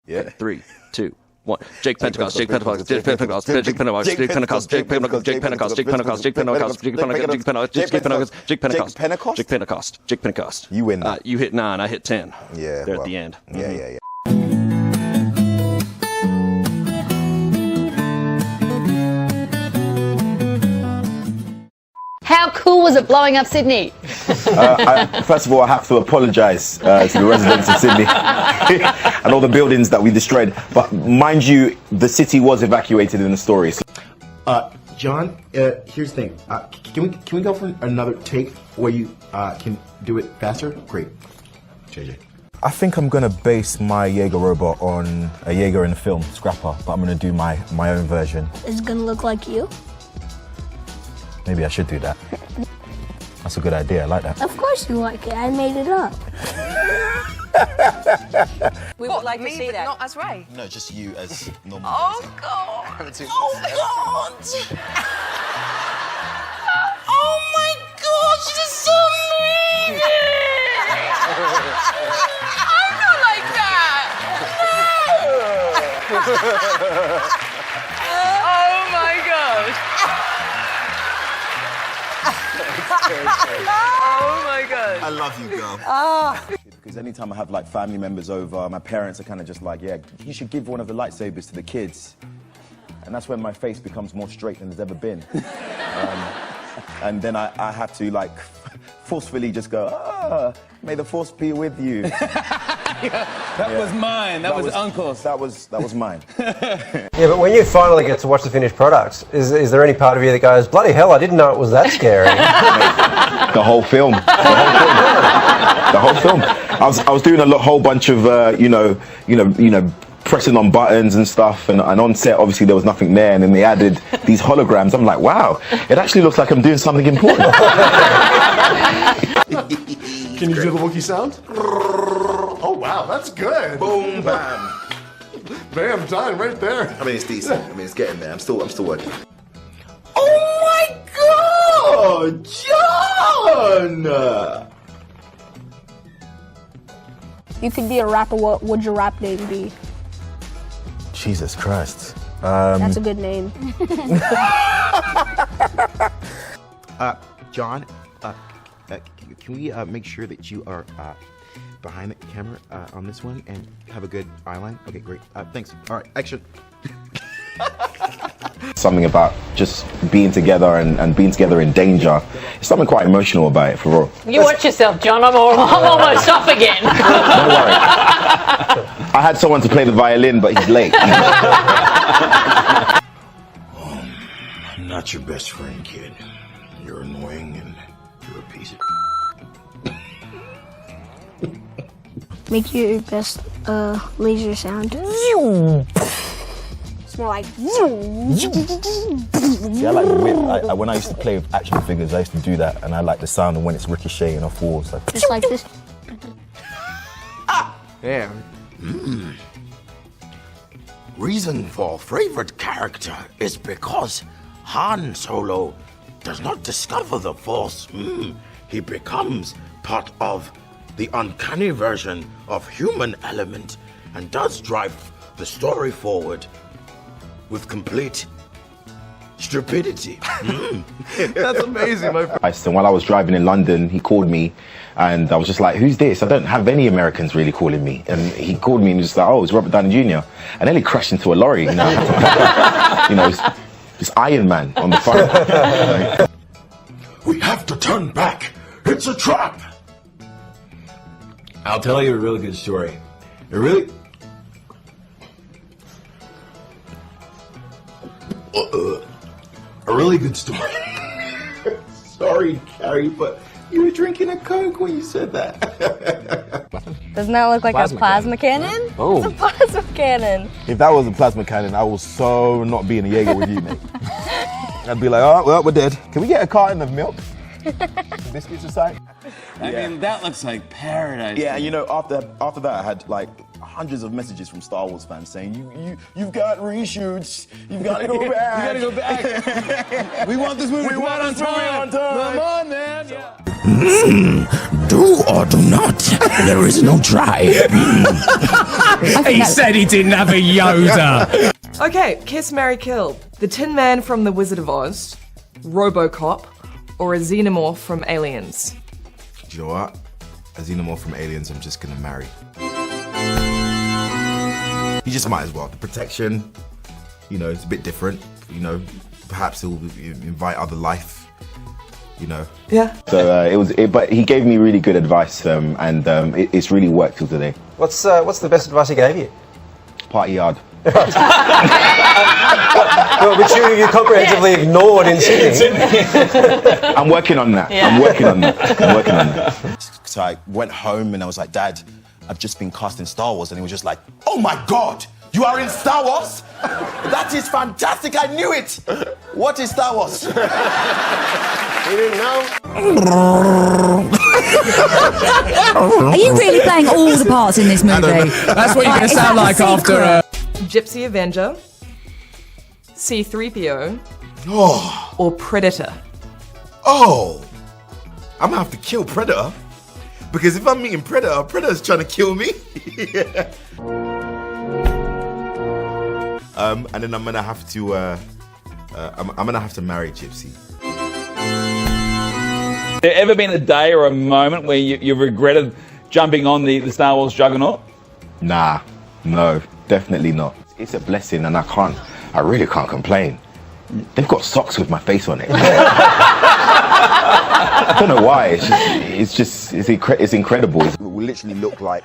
Yeah. 3, 2, 1. Jake Pentecost, Jake Pentecost, Jake Pentecost, Jake Pentecost, Jake Pentecost, Jake Pentecost, Jake Pentecost, Jake Pentecost, Jake Pentecost, Jake Pentecost, Jake Pentecost, Jake Pentecost, Jake Pentecost, Jake Pentecost. Jake Pentecost. You win that. You hit 9, I hit 10. Yeah. There at the end. Yeah. How cool was it blowing up Sydney? First of all, I have to apologise to the residents of Sydney and all the buildings that we destroyed. But mind you, the city was evacuated in the story. So John, here's the thing. Can we go for another take where you can do it faster? Great. JJ. I think I'm gonna base my Jaeger robot on a Jaeger in the film, Scrapper, but I'm gonna do my own version. Is it gonna look like you? Maybe I should do that. That's a good idea, I like that. Of course you like it, I made it up. We would like to see that. Not as Ray. No, just you as normal. Oh God! Oh God! Oh my God! She's so mean. I'm not like that. No. Oh my God! Oh my God! I love you, girl. Because anytime I have like family members over, my parents are kind of just like, yeah, you should give one of the lightsabers to the kids. And that's when my face becomes more straight than it's ever been. And then I have to like forcefully just go, may the force be with you. That was mine. That was Uncle's. That was mine. Yeah, but when you finally get to watch the finished product, is there any part of you that goes, bloody hell, I didn't know it was that scary? The whole film. The whole film. I was doing a whole bunch of pressing on buttons and stuff, and on set obviously there was nothing there, and then they added these holograms. I'm like, wow, it actually looks like I'm doing something important. Can you do the Wookiee sound? Oh wow, that's good. Boom, bam. Bam, done right there. I mean, it's decent. I mean, it's getting there. I'm still working. Oh my God, John! You could be a rapper, what would your rap name be? Jesus Christ. That's a good name. John, can we make sure that you are behind the camera on this one and have a good eyeline? Okay, great. Thanks. All right, action. Something about just being together and being together in danger. There's something quite emotional about it, for real. You watch yourself, John. I'm almost off again. Don't worry. I had someone to play the violin, but he's late. I'm not your best friend, kid. You're annoying and you're a piece of Make your best laser sound. It's more like. See, I like the whip. When I used to play with action figures, I used to do that, and I like the sound of when it's ricocheting off walls. Like, Just like this. Yeah. Reason for favorite character is because Han Solo does not discover the Force. He becomes part of the uncanny version of human element and does drive the story forward with complete stupidity. That's amazing, my friend. And while I was driving in London, he called me, and I was just like, who's this? I don't have any Americans really calling me. And he called me and he was like, oh, it's Robert Downey Jr. And then he crashed into a lorry, this Iron Man on the front. We have to turn back. It's a trap. I'll tell you a really good story. A really good story. Sorry, Carrie, but you were drinking a Coke when you said that. Doesn't that look like a plasma cannon? Oh. It's a plasma cannon. If that was a plasma cannon, I will so not be in a Jaeger with you, mate. I'd be like, oh, well, we're dead. Can we get a carton of milk? Biscuits aside? I mean, that looks like paradise. Yeah, after that, I had like hundreds of messages from Star Wars fans saying, you've got reshoots, you've got to go back. You gotta go back. We want this movie to come out on time. Come on, man. Yeah. Do or do not. There is no try. He said he didn't have a Yoda. Okay, Kiss, Marry, Kill. The Tin Man from The Wizard of Oz, RoboCop, or a xenomorph from Aliens? Do you know what? A xenomorph from Aliens, I'm just gonna marry. You just might as well. The protection, you know, it's a bit different. You know, perhaps it will invite other life. You know. Yeah. So but he gave me really good advice, and it's really worked till today. What's the best advice he gave you? Party hard. Well, which you comprehensively ignored in Sydney. I'm working on that. I'm working on that. So I went home and I was like, Dad, I've just been cast in Star Wars. And he was just like, oh my God, you are in Star Wars? That is fantastic, I knew it. What is Star Wars? You didn't know? Are you really playing all the parts in this movie? That's what you're going to sound like after... Gypsy Avenger, C-3PO, or Predator? Oh, I'm gonna have to kill Predator. Because if I'm meeting Predator, Predator's trying to kill me. And then I'm gonna have to I'm gonna have to marry Gypsy. There ever been a day or a moment where you regretted jumping on the Star Wars juggernaut? Nah, no, definitely not. It's a blessing, and I really can't complain. They've got socks with my face on it. I don't know why. It's incredible. It will literally look like,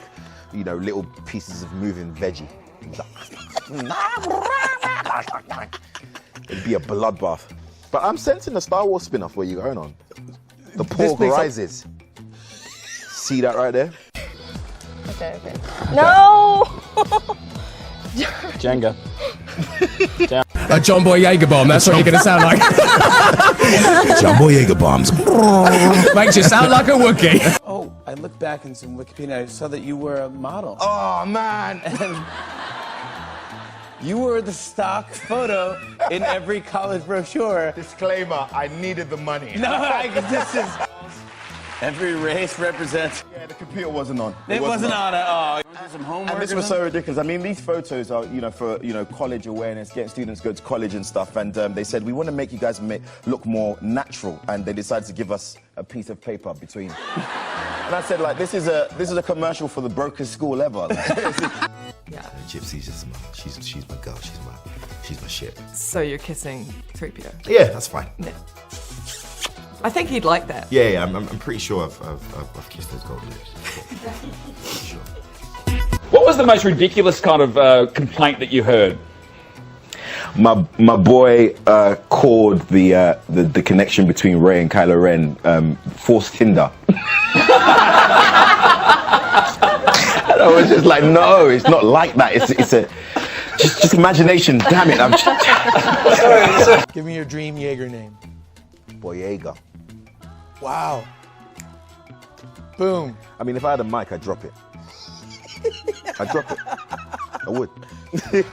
you know, little pieces of moving veggie. It'd be a bloodbath. But I'm sensing a Star Wars spin-off where you're going on. The pork rises. See that right there? Okay. No! Jenga. A John Boyega bomb, that's what you're going to sound like. John Boyega bombs. Makes you sound like a Wookiee. Oh, I looked back in some Wikipedia, I saw that you were a model. Oh, man. And you were the stock photo in every college brochure. Disclaimer, I needed the money. No, this is... Every race represents... Yeah, the computer wasn't on. It wasn't on at all. Some homework. And this was so ridiculous. I mean, these photos are, for college awareness, getting students to go to college and stuff. And they said, we want to make you guys look more natural. And they decided to give us a piece of paper between. And I said, like, this is a commercial for the brokest school ever. Yeah. Gypsy's just she's my girl. She's my shit. So you're kissing 3PO? Yeah, that's fine. Yeah. I think he'd like that. Yeah, I'm pretty sure I've kissed those golden lips. Sure. What was the most ridiculous kind of complaint that you heard? My boy called the connection between Rey and Kylo Ren forced Tinder. And I was just like, no, it's not like that. It's a just imagination. Damn it! Give me your dream Jaeger name. Boyega. Wow. Boom. I mean, if I had a mic, I'd drop it. I'd drop it. I would.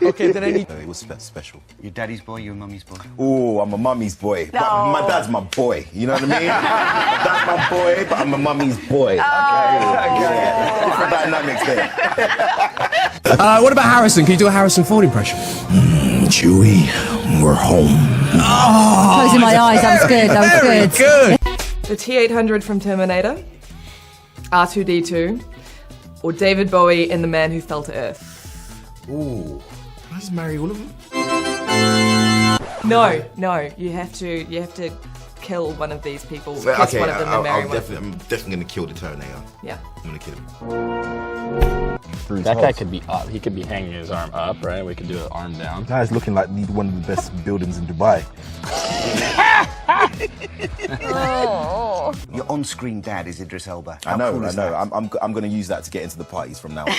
Okay, then I need... It was special. Your daddy's boy, your mummy's boy? Oh, I'm a mummy's boy. No. But my dad's my boy. You know what I mean? My dad's my boy, but I'm a mummy's boy. Okay. Different dynamics there. What about Harrison? Can you do a Harrison Ford impression? Chewie, we're home. Closing my eyes, that was good, that was good. The T-800 from Terminator, R2-D2, or David Bowie in The Man Who Fell to Earth? Ooh, can I just marry all of them? No, you have to kill one of these people. Well, Kiss okay, one of them and marry one. I'm definitely gonna kill the Terminator. Yeah. I'm gonna kill him. That guy could be up. He could be hanging his arm up, right? We could do an arm down. Guy's looking like one of the best buildings in Dubai. Oh. Your on-screen dad is Idris Elba. I know. I'm going to use that to get into the parties from now on.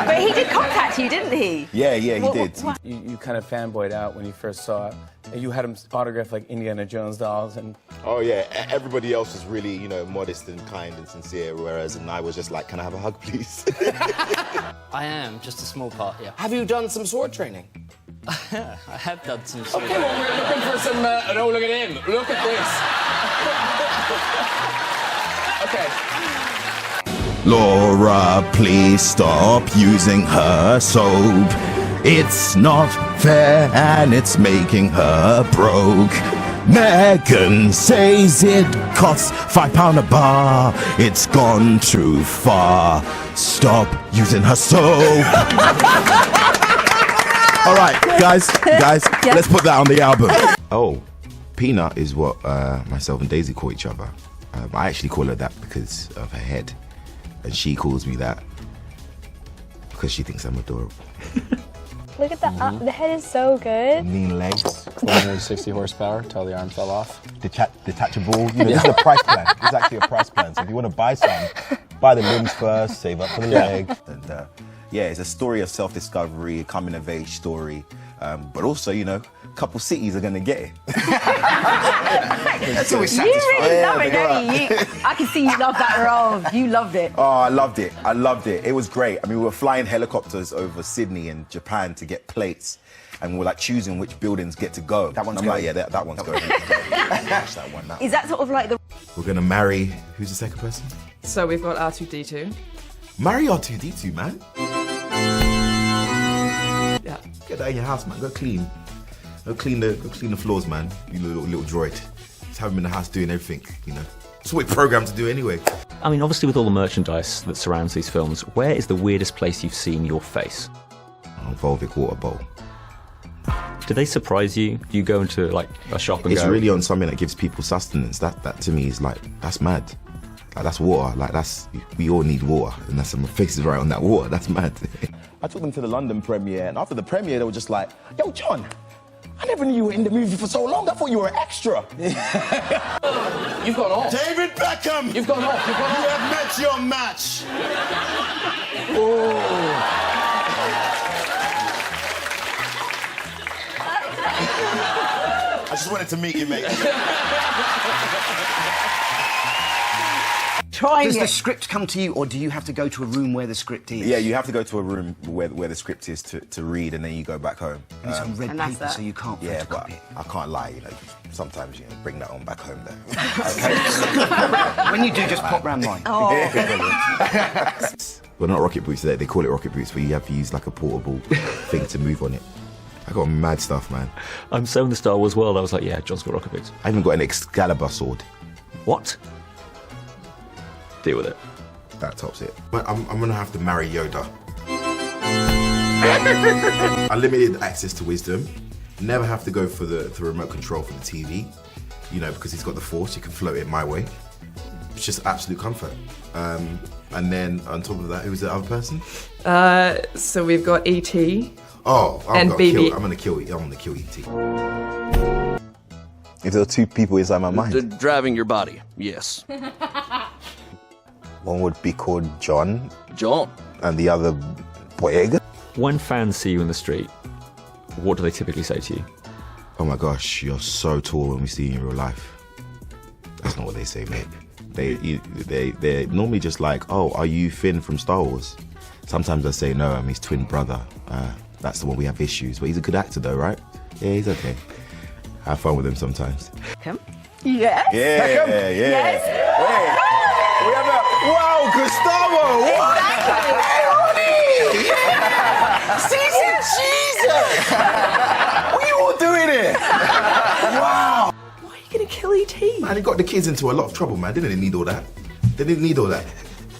But he did contact you, didn't he? Yeah, he did. You kind of fanboyed out when you first saw it. You had him autograph like Indiana Jones dolls and... Oh yeah, everybody else was really, modest and kind and sincere, whereas I was just like, can I have a hug, please? I am, just a small part, yeah. Have you done some sword training? I have done some sword Okay, well, we're looking for some... oh, look at him. Look at this. Okay. Laura, please stop using her soap. It's not fair and it's making her broke. Megan says it costs £5 a bar. It's gone too far. Stop using her soap. All right, guys, let's put that on the album. Oh, Peanut is what myself and Daisy call each other. I actually call her that because of her head. And she calls me that because she thinks I'm adorable. Look at that. The head is so good. Lean legs, 460 horsepower till the arm fell off. Detachable. You know, this is a price plan. This is actually a price plan. So if you want to buy some, buy the limbs first, save up for the leg. And yeah, it's a story of self-discovery, a coming-of-age story. But also, you know, a couple cities are going to get it. That's always You really love it, don't you? I can see you love that role. You loved it. Oh, I loved it. I loved it. It was great. I mean, we were flying helicopters over Sydney and Japan to get plates. And we were like choosing which buildings get to go. That one's I'm going. like, yeah, that one's going. Watch that one now. Is that sort of like the... We're going to marry... Who's the second person? So we've got R2-D2. Marry R2-D2, man. Yeah. Get that in your house, man. Go clean. Go clean the floors, man. You little droid. Just have him in the house doing everything, you know. That's what we're programmed to do anyway. I mean, obviously with all the merchandise that surrounds these films, where is the weirdest place you've seen your face? Oh, Volvic water bowl. Do they surprise you? Do you go into like a shop and It's go... really on something that gives people sustenance. That to me is like, that's mad. Like, that's water. Like, we all need water. And that's my face is right on that water. That's mad. I took them to the London premiere, and after the premiere, they were just like, yo, John, I never knew you were in the movie for so long. I thought you were an extra. You've gone off. David Beckham! You've gone off. You've gone You off. have met your match. I just wanted to meet you, mate. Does the script come to you, or do you have to go to a room where the script is? Yeah, you have to go to a room where the script is to read, and then you go back home. And it's on red paper, so you can't Yeah, but photocopy it. I can't lie, you know. Sometimes, you know, bring that on back home there. When you do, just pop round mine. Oh. Well, not rocket boots, they call it rocket boots, but you have to use like a portable thing to move on it. I got mad stuff, man. I'm so in the Star Wars world, I was like, yeah, John's got rocket boots. I even got an Excalibur sword. What? Deal with it. That tops it. But I'm gonna have to marry Yoda. Unlimited access to wisdom. Never have to go for the remote control for the TV. You know, because he's got the Force, you can float it my way. It's just absolute comfort. And then on top of that, who's the other person? So we've got E.T. Oh, and BB. I'm gonna kill E.T. If there are two people inside my mind, Driving your body, yes. one would be called John. John. And the other, Boyega. When fans see you in the street, what do they typically say to you? Oh my gosh, you're so tall when we see you in real life. That's not what they say, mate. They're normally just like, oh, are you Finn from Star Wars? Sometimes I say, no, I'm his twin brother. That's the one we have issues. But he's a good actor though, right? Yeah, he's okay. Have fun with him sometimes. Beckham? Yes. Yeah, Beckham? yeah. Yes. Hey, we have a, wow, Gustavo! Exactly. Hey, Ronnie! Season Jesus! What are you all doing here? Wow! Why are you gonna kill E.T.? Man, it got the kids into a lot of trouble, man. They didn't need all that. They didn't need all that.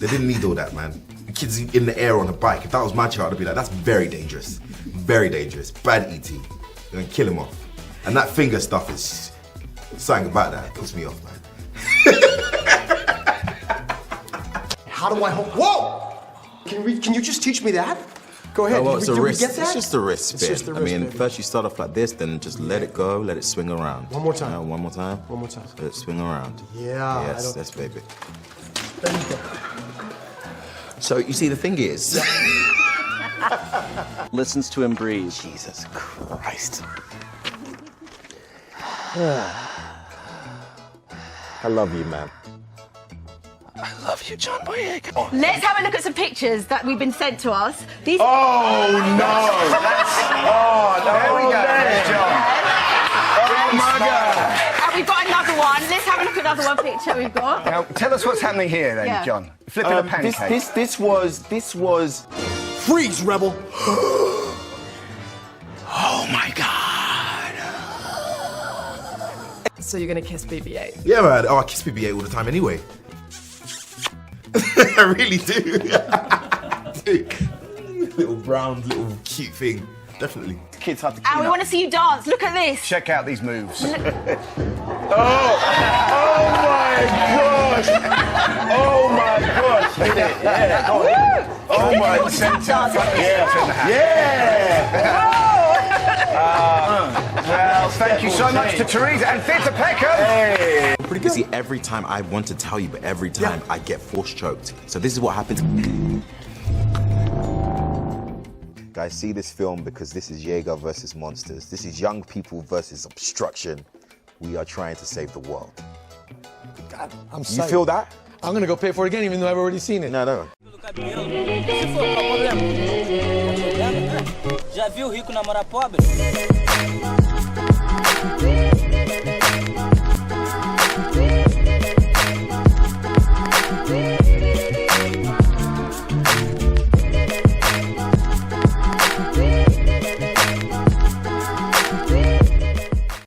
They didn't need all that, man. The kids in the air on a bike. If that was my child, I'd be like, that's very dangerous. Very dangerous. Bad E.T. You're gonna kill him off. And that finger stuff is something about that. It puts me off, man. How do I hold? Whoa! Can you just teach me that? Go ahead. Oh, well, it's a wrist. Get that? It's just a wrist spin. It's just the wrist, I mean, baby. first you start off like this, then just let it go, let it swing around. One more time. One more time. One more time. Let it swing around. Yeah. Yes, that's baby. There you go. So you see, the thing is, Listens to him breathe. Jesus Christ. I love you, man. I love you, John Boyega. Let's have a look at some pictures that we've been sent to us. These. Oh no! There we go. And we've got another one. Let's have a look at another one picture we've got. Now, tell us what's happening here then, Yeah. John. Flipping a pancake. This was. Freeze, rebel! Oh my god! So you're gonna kiss BB-8? Yeah, man. Oh, I kiss BB-8 all the time anyway. I really do. Little brown, little cute thing. Definitely. Kids have to And we want to see you dance. Look at this. Check out these moves. Oh my gosh! Oh my gosh! Yeah. Oh my Well, thank you so much to Teresa and Theatre Peckham. Hey. Pretty good. See, every time I want to tell you, but every time I get force choked. So this is what happens. Guys, see this film because this is Jaeger versus monsters. This is young people versus obstruction. We are trying to save the world. God, I'm You psyched. feel that? I'm gonna go pay for it again, even though I've already seen it. No. Já viu rico namorar pobre?